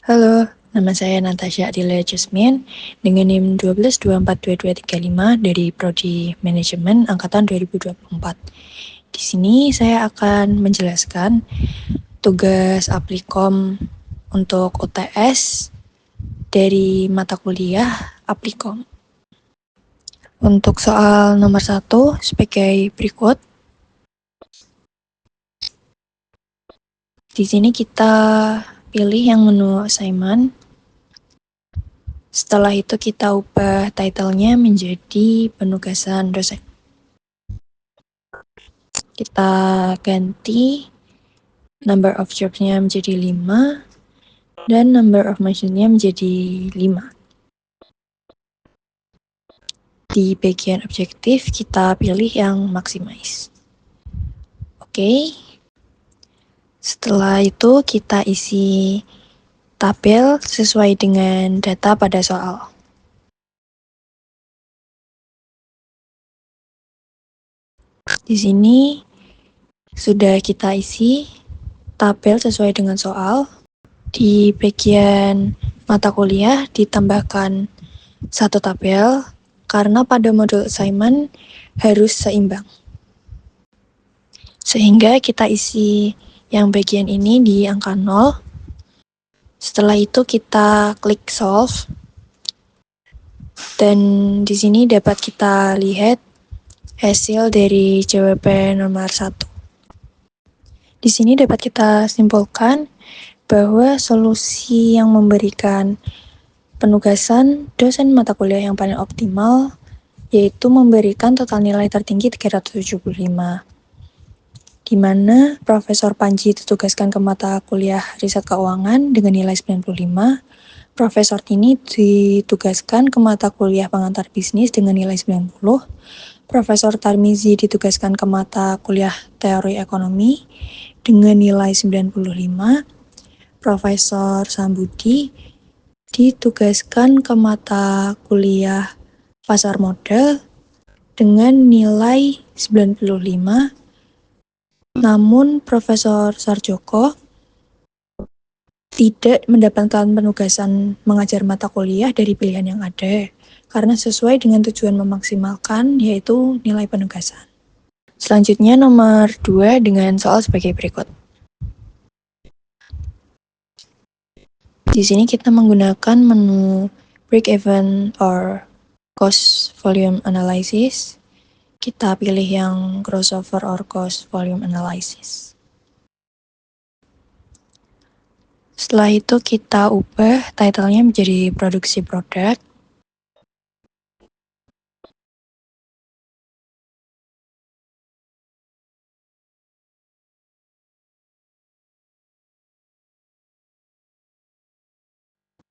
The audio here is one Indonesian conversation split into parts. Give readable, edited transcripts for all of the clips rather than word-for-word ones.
Halo, nama saya Natasha Adilia Jasmine dengan NIM 12242235 dari Prodi Manajemen Angkatan 2024. Di sini saya akan menjelaskan tugas Aplikom untuk UTS dari mata kuliah Aplikom. Untuk soal nomor 1 sebagai berikut. Di sini kita pilih yang menu assignment. Setelah itu kita ubah title-nya menjadi penugasan dosen. Kita ganti number of jobs-nya menjadi 5 dan number of mention-nya menjadi 5. Di bagian objektif kita pilih yang maximize. Oke. Setelah itu kita isi tabel sesuai dengan data pada soal. Di sini sudah kita isi tabel sesuai dengan soal. Di bagian mata kuliah ditambahkan satu tabel karena pada modul assignment harus seimbang. Sehingga kita isi yang bagian ini di angka 0. Setelah itu kita klik solve. Dan di sini dapat kita lihat hasil dari jawaban nomor 1. Di sini dapat kita simpulkan bahwa solusi yang memberikan penugasan dosen mata kuliah yang paling optimal yaitu memberikan total nilai tertinggi 375, di mana Profesor Panji ditugaskan ke mata kuliah riset keuangan dengan nilai 95, Profesor Tini ditugaskan ke mata kuliah pengantar bisnis dengan nilai 90, Profesor Tarmizi ditugaskan ke mata kuliah teori ekonomi dengan nilai 95, Profesor Sambudi ditugaskan ke mata kuliah pasar modal dengan nilai 95, namun Profesor Sarjoko tidak mendapatkan penugasan mengajar mata kuliah dari pilihan yang ada, karena sesuai dengan tujuan memaksimalkan, yaitu nilai penugasan. Selanjutnya nomor 2 dengan soal sebagai berikut. Di sini kita menggunakan menu break-even or cost volume analysis. Kita pilih yang crossover or cost volume analysis. Setelah itu kita ubah title-nya menjadi produksi produk.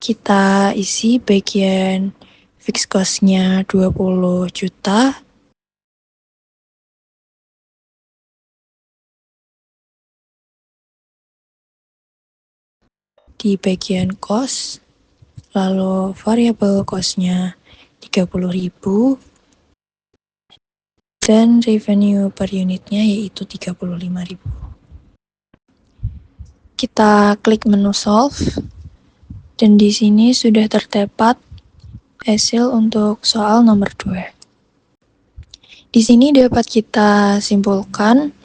Kita isi bagian fixed cost-nya 20 juta. Di bagian cost, lalu variable cost-nya 30.000 dan revenue per unitnya yaitu 35.000. Kita klik menu solve dan di sini sudah terdapat hasil untuk soal nomor 2. Di sini dapat kita simpulkan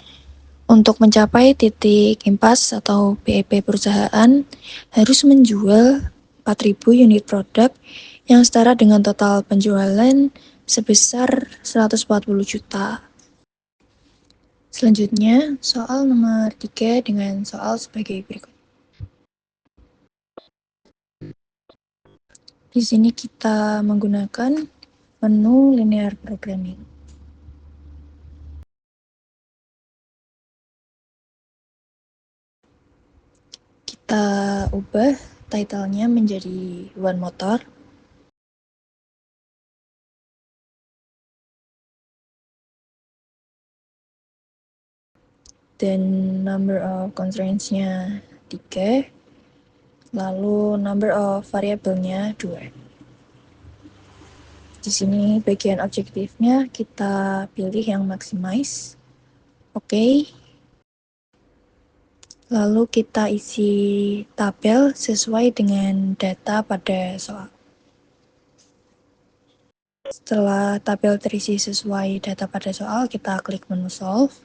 untuk mencapai titik impas atau BEP perusahaan harus menjual 4.000 unit produk yang setara dengan total penjualan sebesar 140 juta. Selanjutnya, soal nomor 3 dengan soal sebagai berikut. Di sini kita menggunakan menu linear programming. Kita ubah title-nya menjadi one motor. Dan number of constraints-nya 3, lalu number of variabelnya 2. Di sini bagian objektifnya kita pilih yang maximize. Oke. Lalu kita isi tabel sesuai dengan data pada soal. Setelah tabel terisi sesuai data pada soal, kita klik menu solve.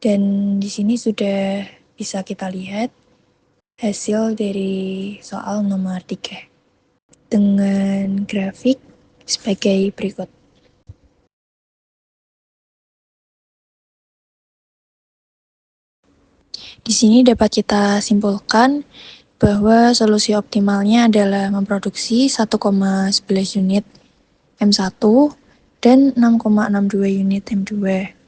Dan di sini sudah bisa kita lihat hasil dari soal nomor 3 dengan grafik sebagai berikut. Di sini dapat kita simpulkan bahwa solusi optimalnya adalah memproduksi 1,11 unit M1 dan 6,62 unit M2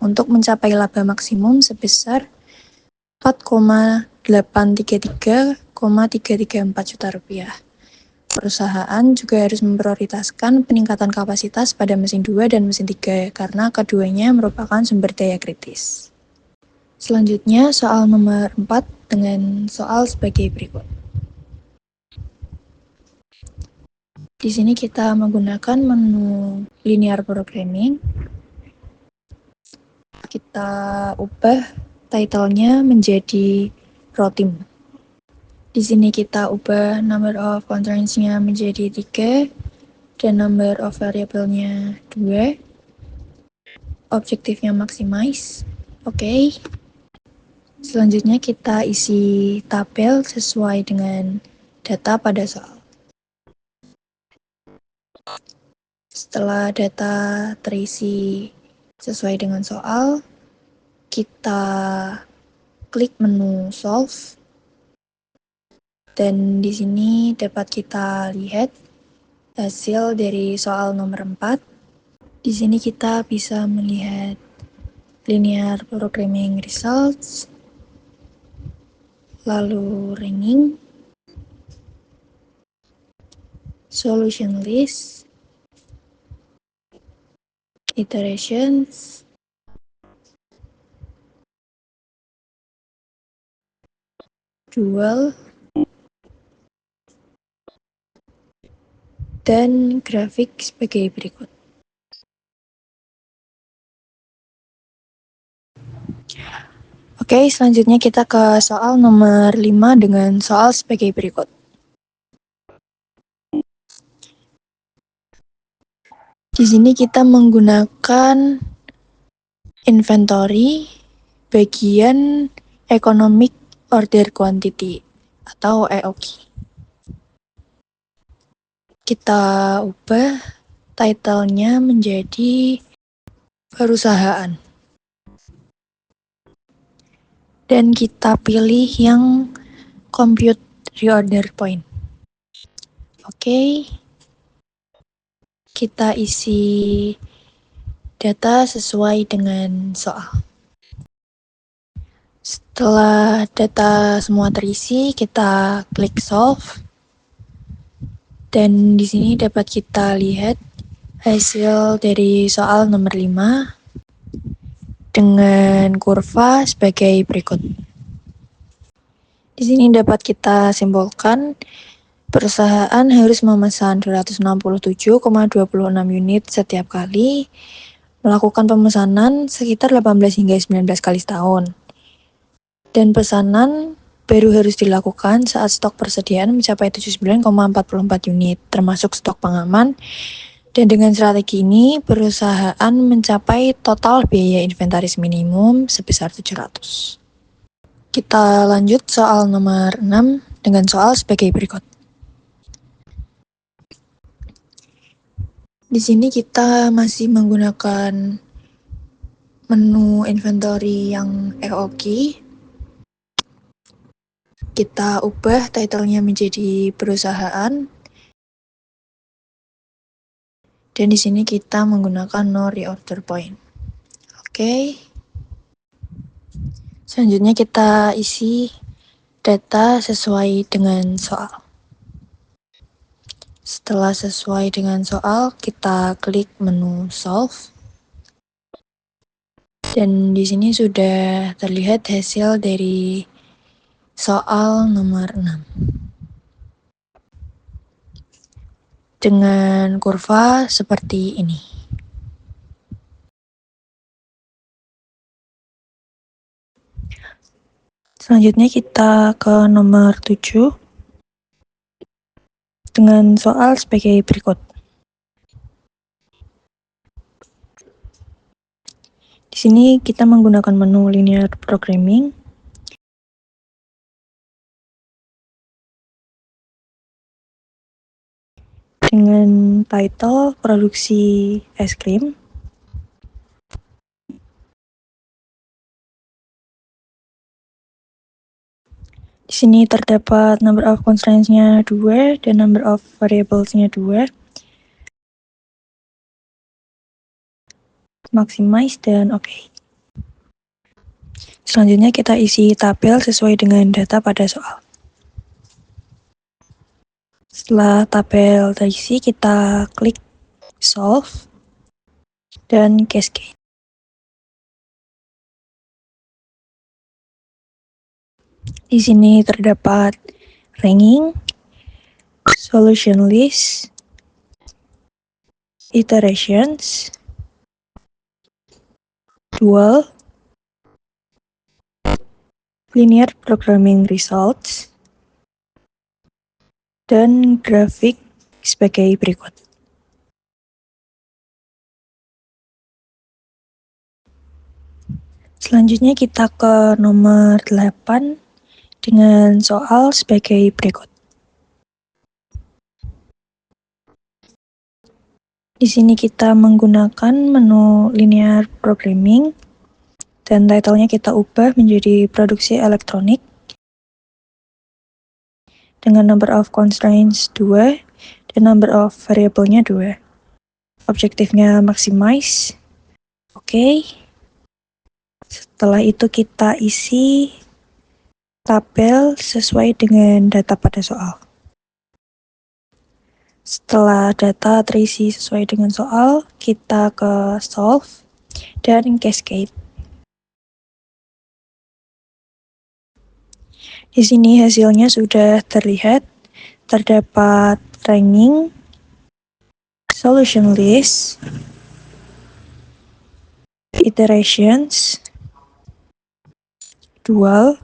untuk mencapai laba maksimum sebesar 4,833,334 juta rupiah. Perusahaan juga harus memprioritaskan peningkatan kapasitas pada mesin 2 dan mesin 3 karena keduanya merupakan sumber daya kritis. Selanjutnya soal nomor 4 dengan soal sebagai berikut. Di sini kita menggunakan menu linear programming. Kita ubah title-nya menjadi routine. Di sini kita ubah number of constraints-nya menjadi 3 dan number of variable-nya 2. Objektifnya maximize. Oke. Selanjutnya kita isi tabel sesuai dengan data pada soal. Setelah data terisi sesuai dengan soal, kita klik menu solve. Dan di sini dapat kita lihat hasil dari soal nomor 4. Di sini kita bisa melihat linear programming results, lalu ranking, solution list, iterations, dual, dan grafik sebagai berikut. Oke, selanjutnya kita ke soal nomor 5 dengan soal sebagai berikut. Di sini kita menggunakan inventory bagian economic order quantity atau EOQ. Kita ubah title-nya menjadi perusahaan. Dan kita pilih yang compute reorder point. Oke. Kita isi data sesuai dengan soal. Setelah data semua terisi, kita klik solve. Dan di sini dapat kita lihat hasil dari soal nomor 5 dengan kurva sebagai berikut. Di sini dapat kita simpulkan perusahaan harus memesan 267,26 unit setiap kali, melakukan pemesanan sekitar 18 hingga 19 kali setahun. Dan pesanan baru harus dilakukan saat stok persediaan mencapai 79,44 unit, termasuk stok pengaman. Dan dengan strategi ini, perusahaan mencapai total biaya inventaris minimum sebesar 700. Kita lanjut soal nomor 6 dengan soal sebagai berikut. Di sini kita masih menggunakan menu inventory yang EOQ. Kita ubah title-nya menjadi perusahaan. Dan di sini kita menggunakan no reorder point. Oke. Selanjutnya kita isi data sesuai dengan soal. Setelah sesuai dengan soal, kita klik menu solve. Dan di sini sudah terlihat hasil dari soal nomor 6. Dengan kurva seperti ini. Selanjutnya kita ke nomor 7 dengan soal sebagai berikut. Di sini kita menggunakan menu linear programming dengan title produksi es krim. Di sini terdapat number of constraints-nya 2 dan number of variables-nya 2. Maximize dan oke. Selanjutnya kita isi tabel sesuai dengan data pada soal. Setelah tabel terisi, kita klik solve dan cascade. Di sini terdapat ranking, solution list, iterations, dual, linear programming results, dan grafik sebagai berikut. Selanjutnya kita ke nomor 8 dengan soal sebagai berikut. Di sini kita menggunakan menu linear programming dan title-nya kita ubah menjadi produksi elektronik dengan number of constraints 2 dan number of variable-nya 2. Objektifnya maximize. Oke. Setelah itu kita isi tabel sesuai dengan data pada soal. Setelah data terisi sesuai dengan soal, kita ke solve dan cascade. Di sini hasilnya sudah terlihat, terdapat ranking, solution list, iterations, dual,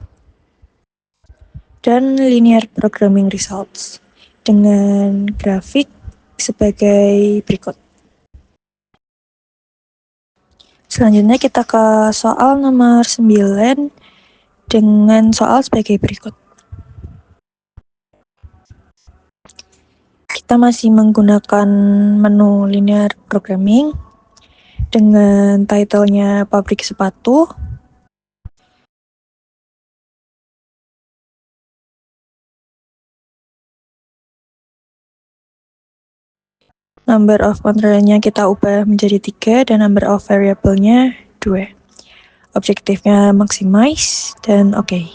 dan linear programming results dengan grafik sebagai berikut. Selanjutnya kita ke soal nomor 9 dengan soal sebagai berikut. Kita masih menggunakan menu linear programming dengan title-nya pabrik sepatu. Number of constraint-nya kita ubah menjadi 3 dan number of variable-nya 2. Objektifnya maximize dan oke.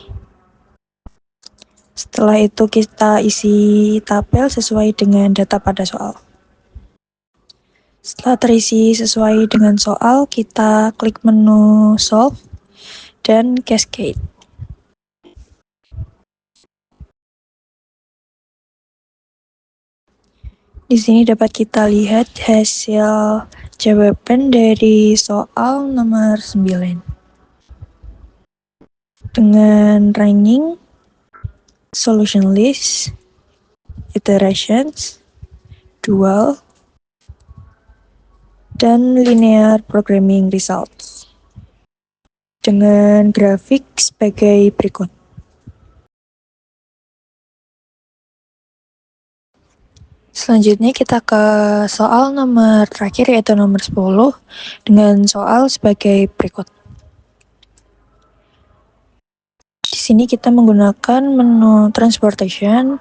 Setelah itu kita isi tabel sesuai dengan data pada soal. Setelah terisi sesuai dengan soal, kita klik menu solve dan cascade. Di sini dapat kita lihat hasil jawaban dari soal nomor 9. Dengan ranking, solution list, iterations, dual, dan linear programming results. Dengan grafik sebagai berikut. Selanjutnya kita ke soal nomor terakhir yaitu nomor 10 dengan soal sebagai berikut. Di sini kita menggunakan menu transportation.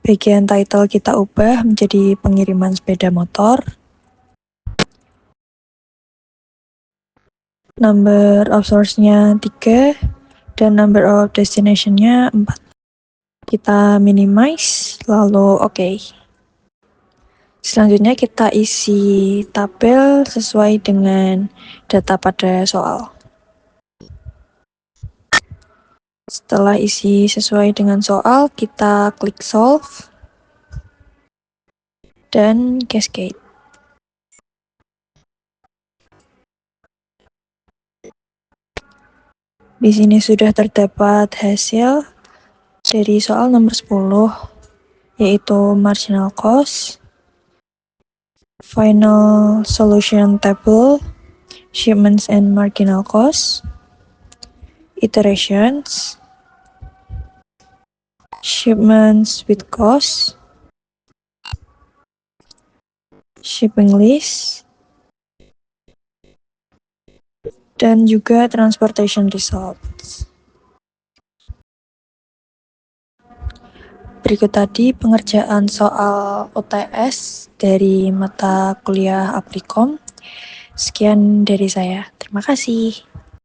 Bagian title kita ubah menjadi pengiriman sepeda motor. Number of source-nya 3 dan number of destination-nya 4. Kita minimize, lalu oke. Selanjutnya kita isi tabel sesuai dengan data pada soal. Setelah isi sesuai dengan soal, kita klik solve dan cascade. Di sini sudah terdapat hasil dari soal nomor 10, yaitu marginal cost, final solution table, shipments and marginal cost, iterations, shipments with cost, shipping list, dan juga transportation results. Berikut tadi pengerjaan soal UTS dari mata kuliah Aprikom. Sekian dari saya. Terima kasih.